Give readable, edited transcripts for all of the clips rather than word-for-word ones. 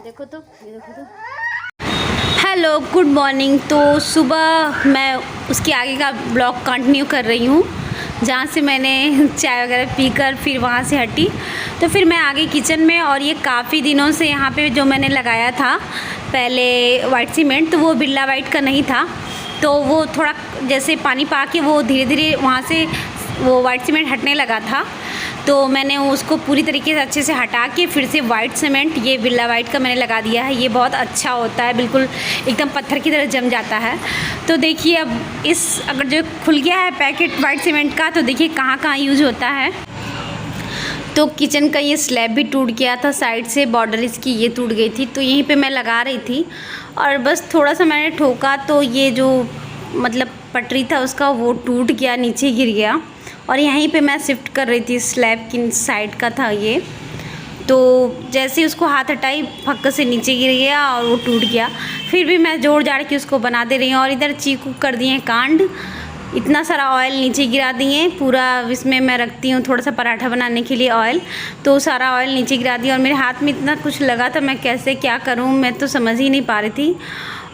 देखो तो, ये देखो तो। Hello, good morning. तो सुबह मैं उसके आगे का ब्लॉग कंटिन्यू कर रही हूँ, जहाँ से मैंने चाय वगैरह पीकर फिर वहाँ से हटी। तो फिर मैं आ गई किचन में, और ये काफ़ी दिनों से यहाँ पे जो मैंने लगाया था पहले वाइट सीमेंट, तो वो बिरला वाइट का नहीं था। तो वो थोड़ा जैसे पानी पा के वो धीरे धीरे वहाँ से वो वाइट सीमेंट हटने लगा था। तो मैंने उसको पूरी तरीके से अच्छे से हटा के फिर से वाइट सीमेंट, ये बिरला वाइट का मैंने लगा दिया है। ये बहुत अच्छा होता है, बिल्कुल एकदम पत्थर की तरह जम जाता है। तो देखिए अब इस अगर जो खुल गया है पैकेट वाइट सीमेंट का, तो देखिए कहाँ कहाँ यूज होता है। तो किचन का ये स्लैब भी टूट गया था, साइड से बॉर्डर इसकी ये टूट गई थी, तो यहीं पे मैं लगा रही थी। और बस थोड़ा सा मैंने ठोका तो ये जो मतलब पटरी था उसका वो टूट गया, नीचे गिर गया। और यहीं पे मैं शिफ्ट कर रही थी, स्लैब की साइड का था ये। तो जैसे ही उसको हाथ हटाई, फक्क से नीचे गिर गया और वो टूट गया। फिर भी मैं जोड़ जाड़ के उसको बना दे रही हूँ। और इधर चीकू कर दिए कांड, इतना सारा ऑयल नीचे गिरा दिए पूरा। इसमें मैं रखती हूँ थोड़ा सा पराठा बनाने के लिए ऑयल, तो सारा ऑयल नीचे गिरा दिया। और मेरे हाथ में इतना कुछ लगा था, मैं कैसे क्या करूँ मैं तो समझ ही नहीं पा रही थी।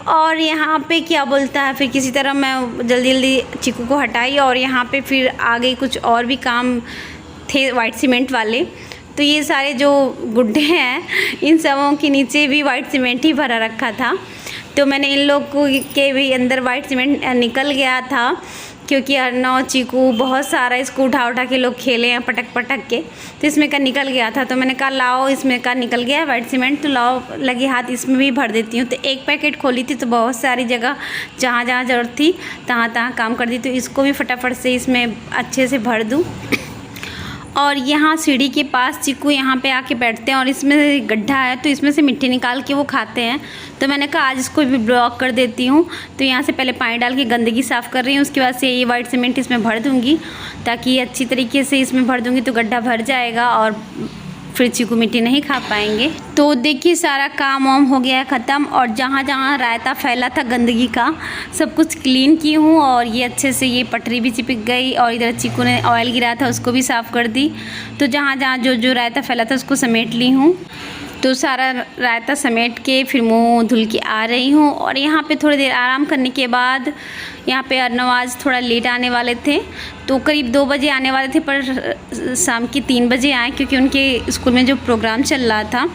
और यहाँ पे क्या बोलता है, फिर किसी तरह मैं जल्दी जल्दी चीकू को हटाई, और यहाँ पे फिर आ गई। कुछ और भी काम थे वाइट सीमेंट वाले, तो ये सारे जो गुड्डे हैं इन सबों के नीचे भी वाइट सीमेंट ही भरा रखा था। तो मैंने इन लोग को के भी अंदर वाइट सीमेंट निकल गया था, क्योंकि अर्नव चीकू बहुत सारा इसको उठा उठा के लोग खेले हैं पटक पटक के, तो इसमें का निकल गया था। तो मैंने कहा लाओ, इसमें का निकल गया है वाइट सीमेंट, तो लाओ लगे हाथ इसमें भी भर देती हूँ। तो एक पैकेट खोली थी तो बहुत सारी जगह जहाँ जहाँ ज़रूरत थी तहाँ तहाँ काम कर दी। तो इसको भी फटाफट से इसमें अच्छे से भर दूँ। और यहाँ सीढ़ी के पास चीकू यहाँ पे आके बैठते हैं, और इसमें गड्ढा है तो इसमें से मिट्टी निकाल के वो खाते हैं। तो मैंने कहा आज इसको भी ब्लॉक कर देती हूँ। तो यहाँ से पहले पानी डाल के गंदगी साफ़ कर रही हूँ, उसके बाद से ये वाइट सीमेंट इसमें भर दूँगी, ताकि अच्छी तरीके से इसमें भर दूँगी तो गड्ढा भर जाएगा और फिर चीकू मिट्टी नहीं खा पाएंगे। तो देखिए सारा काम वाम हो गया है ख़त्म, और जहाँ जहाँ रायता फैला था गंदगी का सब कुछ क्लीन की हूँ। और ये अच्छे से ये पटरी भी चिपक गई, और इधर चीकू ने ऑयल गिरा था उसको भी साफ़ कर दी। तो जहाँ जहाँ जो जो रायता फैला था उसको समेट ली हूँ। तो सारा रायता समेट के फिर मुँह धुल के आ रही हूँ। और यहाँ पे थोड़ी देर आराम करने के बाद यहाँ पे अर्नव आज थोड़ा लेट आने वाले थे, तो करीब 2 बजे आने वाले थे, पर शाम के 3 बजे आए, क्योंकि उनके स्कूल में जो प्रोग्राम चल रहा था।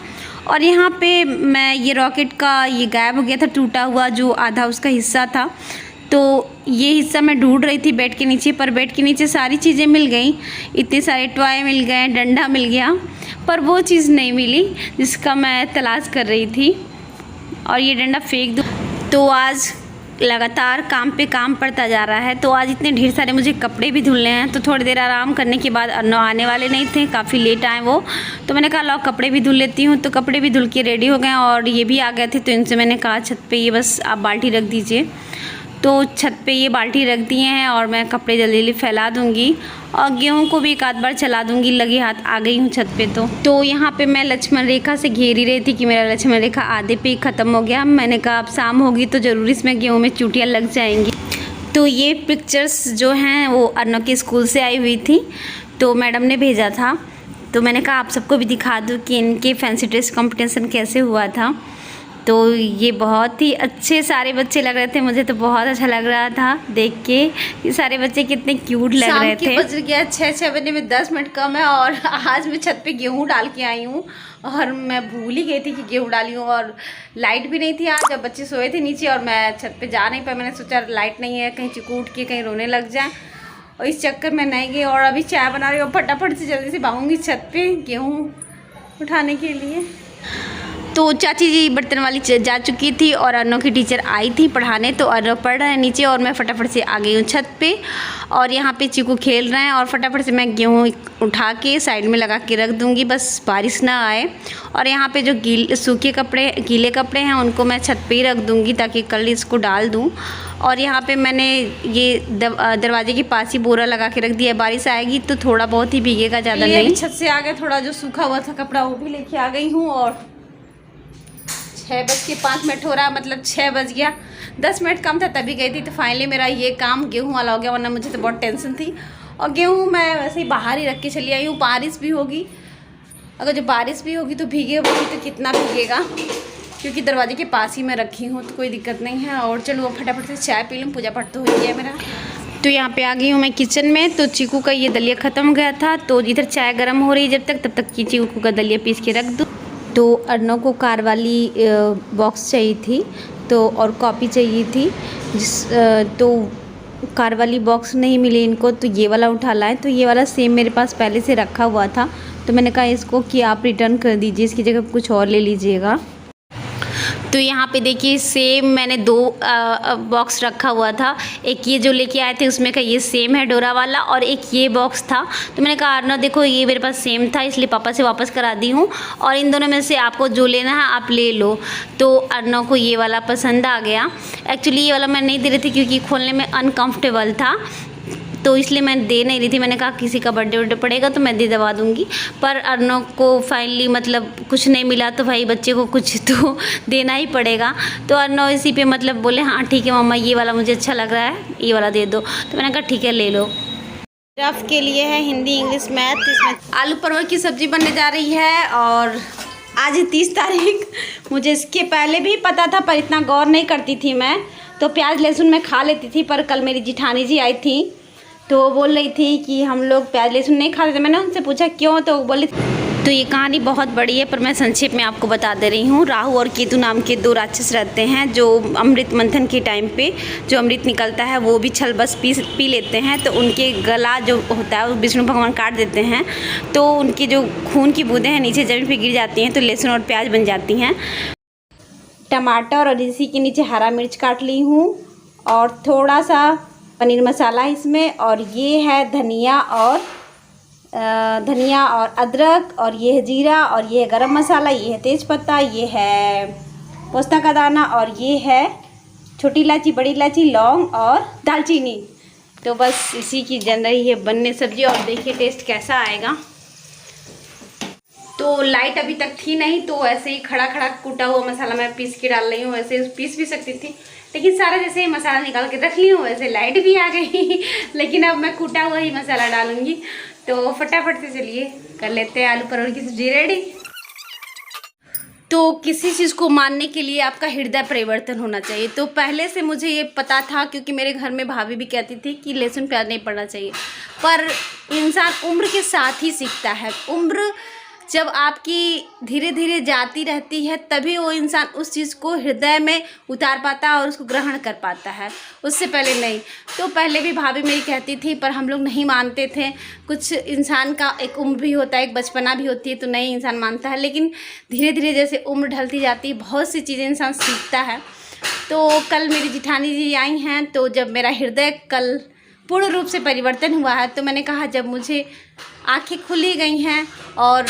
और यहाँ पे मैं ये रॉकेट का ये गायब हो गया था, टूटा हुआ जो आधा उसका हिस्सा था, तो ये हिस्सा मैं ढूंढ रही थी बेड के नीचे, पर बेड के नीचे सारी चीज़ें मिल गई, इतने सारे टॉय मिल गए, डंडा मिल गया, पर वो चीज़ नहीं मिली जिसका मैं तलाश कर रही थी। और ये डंडा फेंक दूँ। तो आज लगातार काम पे काम पड़ता जा रहा है। तो आज इतने ढेर सारे मुझे कपड़े भी धुलने हैं, तो थोड़ी देर आराम करने के बाद अर्नव आने वाले नहीं थे, काफ़ी लेट आए वो, तो मैंने कहा लो कपड़े भी धुल लेती हूँ। तो कपड़े भी धुल के रेडी हो गए, और ये भी आ गए थे, तो इनसे मैंने कहा छत पे ये बस आप बाल्टी रख दीजिए। तो छत पे ये बाल्टी रख दिए हैं, और मैं कपड़े जल्दी जल्दी फैला दूँगी, और गेहूं को भी एक आध बार चला दूँगी। लगे हाथ आ गई हूँ छत पे। तो यहाँ पे मैं लक्ष्मण रेखा से घेर ही रही थी कि मेरा लक्ष्मण रेखा आधे पे ही ख़त्म हो गया। मैंने कहा अब शाम होगी तो ज़रूर इसमें गेहूँ में चूटियाँ लग जाएंगी। तो ये पिक्चर्स जो हैं वो अर्नव के स्कूल से आई हुई थी, तो मैडम ने भेजा था। तो मैंने कहा आप सबको भी दिखा दूँ कि इनके फैंसी ड्रेस कॉम्पिटिशन कैसे हुआ था। तो ये बहुत ही अच्छे सारे बच्चे लग रहे थे, मुझे तो बहुत अच्छा लग रहा था देख के। ये सारे बच्चे कितने क्यूट लग रहे थे। बज गया 6 बजने में 10 मिनट कम है, और आज मैं छत पे गेहूँ डाल के आई हूँ, और मैं भूल ही गई थी कि गेहूँ डाली हूँ। और लाइट भी नहीं थी आज, जब बच्चे सोए थे नीचे और मैं छत पे जा नहीं पाई। मैंने सोचा लाइट नहीं है, कहीं चीकू उठ के कहीं रोने लग जाए, और इस चक्कर में नहीं गई। और अभी चाय बना रही हूँ, फटाफट से जल्दी से भागूंगी छत पे गेहूँ उठाने के लिए। तो चाची जी बर्तन वाली जा चुकी थी, और अर्नव की टीचर आई थी पढ़ाने, तो अर्नव पढ़ रहे हैं नीचे, और मैं फटाफट से आ गई हूँ छत पे। और यहाँ पे चीकू खेल रहे हैं, और फटाफट से मैं गेहूँ उठा के साइड में लगा के रख दूँगी, बस बारिश ना आए। और यहाँ पे जो गीले कपड़े हैं उनको मैं छत पे ही रख दूँगी, ताकि कल इसको डाल दूँ। और यहाँ पे मैंने ये दरवाजे के पास ही बोरा लगा के रख दिया, बारिश आएगी तो थोड़ा बहुत ही भीगेगा, ज़्यादा नहीं। छत से आ गए, थोड़ा जो सूखा हुआ था कपड़ा वो भी लेके आ गई हूँ। और 6:05 हो रहा, मतलब 6 बज गया, 10 मिनट कम था तभी गई थी। तो फाइनली मेरा ये काम गेहूं वाला हो गया, वरना मुझे तो बहुत टेंशन थी। और गेहूं मैं वैसे ही बाहर ही रख के चली आई हूँ, बारिश भी होगी अगर जो बारिश भी होगी तो भीगे होगी तो कितना भीगेगा, क्योंकि दरवाजे के पास ही मैं रखी हूँ तो कोई दिक्कत नहीं है। और चलो फटाफट से चाय पी लूँ, पूजा पाठ तो हो गया मेरा। तो यहाँ पे आ गई हूँ मैं किचन में। तो चीकू का ये दलिया ख़त्म हो गया था, तो इधर चाय गर्म हो रही है जब तक की चीकू का दलिया पीस के रख दूँ। तो अर्नव को कार वाली बॉक्स चाहिए थी तो और कॉपी चाहिए थी, तो कार वाली बॉक्स नहीं मिली इनको, तो ये वाला उठा लाए। तो ये वाला सेम मेरे पास पहले से रखा हुआ था, तो मैंने कहा इसको कि आप रिटर्न कर दीजिए, इसकी जगह कुछ और ले लीजिएगा। तो यहाँ पे देखिए सेम मैंने 2 बॉक्स रखा हुआ था। एक ये जो लेके आए थे उसमें का ये सेम है डोरा वाला, और एक ये बॉक्स था। तो मैंने कहा अर्नव देखो ये मेरे पास सेम था, इसलिए पापा से वापस करा दी हूँ, और इन दोनों में से आपको जो लेना है आप ले लो। तो अर्नव को ये वाला पसंद आ गया। एक्चुअली ये वाला मैं नहीं दे रही थी क्योंकि खोलने में अनकम्फर्टेबल था, तो इसलिए मैं दे नहीं रही थी। मैंने कहा किसी का बर्थडे वर्डे पड़ेगा तो मैं दे दवा दूँगी, पर अर्नव को फाइनली मतलब कुछ नहीं मिला तो भाई बच्चे को कुछ तो देना ही पड़ेगा। तो अर्नव इसी पे मतलब बोले हाँ ठीक है मम्मा ये वाला मुझे अच्छा लग रहा है, ये वाला दे दो। तो मैंने कहा ठीक है ले लो। रफ के लिए है हिंदी इंग्लिश मैथ। इसमें आलू परवल की सब्ज़ी बनने जा रही है, और आज 30 तारीख। मुझे इसके पहले भी पता था पर इतना गौर नहीं करती थी मैं, तो प्याज लहसुन मैं खा लेती थी। पर कल मेरी जिठानी जी आई थी तो वो बोल रही थी कि हम लोग प्याज लहसुन नहीं खाते थे। मैंने उनसे पूछा क्यों, तो वो बोली। तो ये कहानी बहुत बड़ी है पर मैं संक्षेप में आपको बता दे रही हूँ। राहु और केतु नाम के 2 राक्षस रहते हैं जो अमृत मंथन के टाइम पे जो अमृत निकलता है वो भी छल बस पी लेते हैं। तो उनके गला जो होता है वो विष्णु भगवान काट देते हैं, तो उनकी जो खून की बूंदें हैं नीचे ज़मीन पर गिर जाती हैं, तो लहसुन और प्याज बन जाती हैं। टमाटर और इसी के नीचे हरा मिर्च काट ली हूँ, और थोड़ा सा पनीर मसाला इसमें, और ये है धनिया और अदरक, और ये है जीरा, और ये है गरम मसाला, ये है तेज़पत्ता, ये है पोस्ता का दाना, और ये है छोटी इलायची, बड़ी इलायची, लौंग और दालचीनी। तो बस इसी की जन रही है बनने सब्जी, और देखिए टेस्ट कैसा आएगा। तो लाइट अभी तक थी नहीं, तो ऐसे ही खड़ा खड़ा कूटा हुआ मसाला मैं पीस के डाल रही हूँ। वैसे पीस भी सकती थी लेकिन सारा जैसे ही मसाला निकाल के रख ली हूँ, वैसे लाइट भी आ गई लेकिन अब मैं कूटा हुआ ही मसाला डालूंगी। तो फटाफट से चलिए कर लेते हैं आलू परवल की सब्जी रेडी। तो किसी चीज़ को मानने के लिए आपका हृदय परिवर्तन होना चाहिए। तो पहले से मुझे ये पता था क्योंकि मेरे घर में भाभी भी कहती थी कि लहसुन प्याज नहीं पड़ना चाहिए, पर इंसान उम्र के साथ ही सीखता है। उम्र जब आपकी धीरे धीरे जाती रहती है तभी वो इंसान उस चीज़ को हृदय में उतार पाता है और उसको ग्रहण कर पाता है, उससे पहले नहीं। तो पहले भी भाभी मेरी कहती थी पर हम लोग नहीं मानते थे। कुछ इंसान का एक उम्र भी होता है, एक बचपना भी होती है, तो नहीं इंसान मानता है। लेकिन धीरे धीरे जैसे उम्र ढलती जाती है बहुत सी चीज़ें इंसान सीखता है। तो कल मेरी जिठानी जी आई हैं, तो जब मेरा हृदय कल पूर्ण रूप से परिवर्तन हुआ है, तो मैंने कहा जब मुझे आँखें खुली गई हैं, और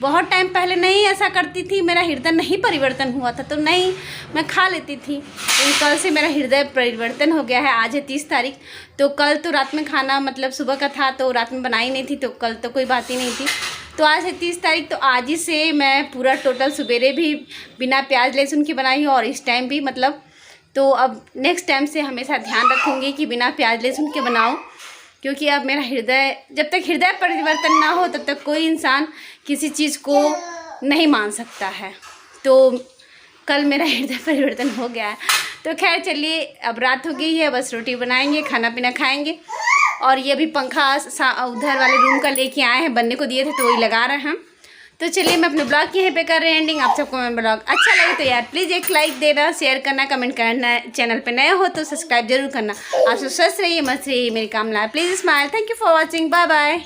बहुत टाइम पहले नहीं ऐसा करती थी, मेरा हृदय नहीं परिवर्तन हुआ था तो नहीं मैं खा लेती थी, लेकिन कल से मेरा हृदय परिवर्तन हो गया है। आज है 30 तारीख, तो कल तो रात में खाना मतलब सुबह का था तो रात में बनाई नहीं थी, तो कल तो कोई बात ही नहीं थी। तो आज है 30 तारीख, तो आज ही से मैं पूरा टोटल सवेरे भी बिना प्याज लहसुन की बनाई हूँ और इस टाइम भी मतलब। तो अब नेक्स्ट टाइम से हमेशा ध्यान रखूँगी कि बिना प्याज लहसुन के बनाऊँ, क्योंकि अब मेरा हृदय, जब तक हृदय परिवर्तन ना हो तब तक कोई इंसान किसी चीज़ को नहीं मान सकता है। तो कल मेरा हृदय परिवर्तन हो गया है। तो खैर चलिए, अब रात हो गई है, बस रोटी बनाएंगे, खाना पीना खाएंगे। और ये अभी पंखा उधर वाले रूम का लेके आए हैं, बनने को दिए थे तो वही लगा रहे हैं। तो चलिए मैं अपने ब्लॉग की यहीं पे कर रहे हैं एंडिंग। आप सबको मेरा ब्लॉग अच्छा लगे तो यार प्लीज़ एक लाइक देना, शेयर करना, कमेंट करना। चैनल पे नए हो तो सब्सक्राइब जरूर करना। आप सब स्वस्थ रहिए, मस्त रहिए, मेरी कामना है। Please smile. Thank you for watching, bye bye.